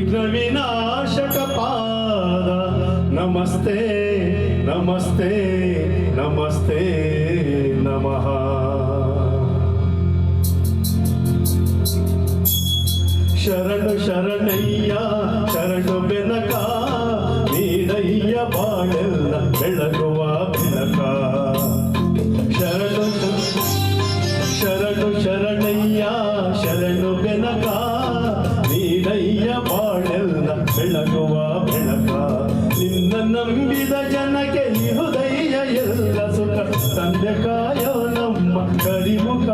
ವಿಘ್ನ ವಿನಾಶಕ ಪಾದ ನಮಸ್ತೆ ನಮಸ್ತೆ ನಮಸ್ತೆ ನಮಃ. ಶರಣು ಶರಣಯ್ಯ ಶರಣು ಬೆನಕ ನೀಡಯ್ಯ ಬಾಳೆಲ್ಲ ಬೆಳಗುವ ಬೆನಕ. ಶರಣು ಶರಣು ಶರಣಯ್ಯ ಶರಣು ಬೆನಕ ನೀಡಯ್ಯ ಬಾಳೆಲ್ಲ ಬೆಳಗುವ ಬೆಳಕ. ನಿನ್ನ ನಂಬಿದ ಜನಕ್ಕೆ ಇಹುದಯ್ಯ ಎಲ್ಲ ಸುಖ ತಂದೆ ಕಾಯೋ ನಮ್ಮ ಕರಿಮುಖ.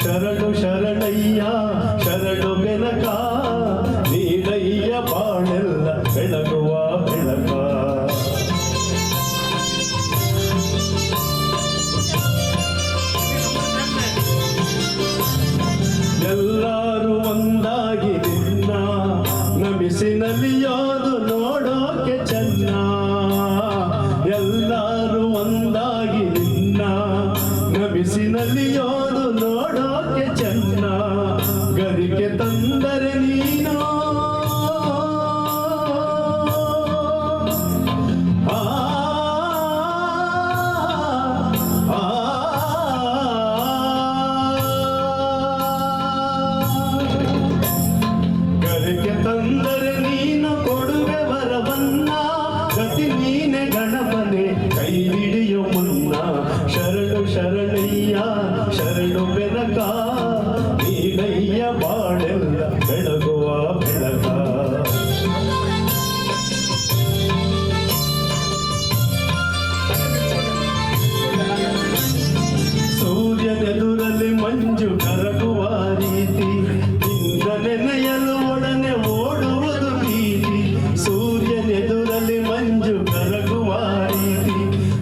ಶರಣು ಶರಣಯ್ಯ ಶರಣು ಬೆನಕ ನೀಡಯ್ಯ ಬಾಳೆಲ್ಲ ಬೆಳಗುವ ಬೆಳಕ. ಎಲ್ಲರೂ ಒಂದಾಗಿ ನಿನ್ನ ನಮಿಸಿನಲಿಯೋದು ನೋಡೋಕೆ ಚೆನ್ನ. ಎಲ್ಲರೂ ಒಂದಾಗಿ ನಿನ್ನ ನಮಿಸಿನಲಿಯೋದು ನೋಡೋಕೆ ಚೆನ್ನ. ಗರಿಕೆ ತಂದರೆ ನೀನು ತಂದರೆ ನೀನು ಕೊಡುವೆ ವರವನ್ನ. ಗತಿ ನೀನೆ ಗಣಪನೆ ಕೈ ಹಿಡಿಯೋ ಮುನ್ನ. ಶರಣು ಶರಣಯ್ಯ ಶರಣು ಬೆನಕ ನೀಡಯ್ಯ ಬಾಳೆಲ್ಲ ಬೆಳಗುವ ಬೆಳಕ. ಸೂರ್ಯನೆದುರಲ್ಲಿ ಮಂಜು ಕರಗುವ ರೀತಿ ನಿನ್ನ ನೆನೆಯಲು ಒಡನೆ ಓಡುವುದು ಭೀತಿ. ಸೂರ್ಯನೆದುರಲ್ಲಿ ಮಂಜು ಕರಗುವ ರೀತಿ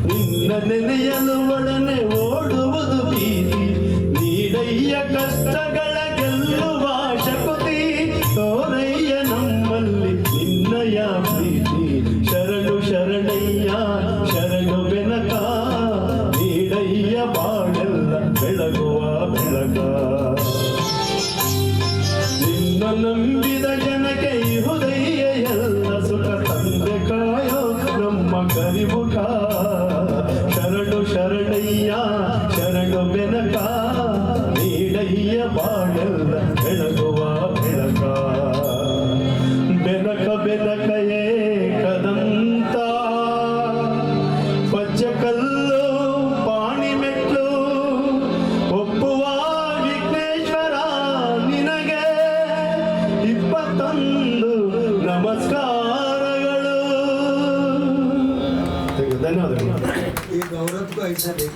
ನಿನ್ನ ನೆನೆಯಲು ಒಡನೆ ಓಡುವುದು ಭೀತಿ. ನೀಡಯ್ಯ ಕಷ್ಟಗಳ ಗೆಲ್ಲುವ ಶಕ್ತಿ ತೋರಯ್ಯ ನಮ್ಮಲ್ಲಿ ನಿನ್ನಯ ಪ್ರೀತಿ. ಶರಣು ಶರಣಯ್ಯ ಶರಣು ಬೆನಕ ನೀಡಯ್ಯ ಬಾಳೆಲ್ಲ ಬೆಳಗುವ ಬೆಳಕ. ನಿನ್ನ ನಂಬಿದ ಜನಕ್ಕೆ ಇಹುದಯ್ಯ ಎಲ್ಲ ಸುಖ ತಂದೆ ಕಾಯೋ ನಮ್ಮ ಕರಿಮುಖ. ಶರಣು ಶರಣಯ್ಯ ಶರಣು ಬೆನಕ ನೀಡಯ್ಯ ಬಾಳೆಲ್ಲ ಬೆಳಗುವ ಬೆಳಕ. ಬೆನಕ ಬೆನಕ ಏಕದಂತ ಪಚ್ಚಕಲ್ಲು ಪಾಣಿ ಮೆಟ್ಲು ಒಪ್ಪುವ ವಿಘ್ನೇಶ್ವರ ನಿನಗೆ 21 ನಮಸ್ಕಾರಗಳು. ಧನ್ಯವಾದಗಳು. ಈ ಗೌರವಕ್ಕೂ ಐಸಬೇಕು.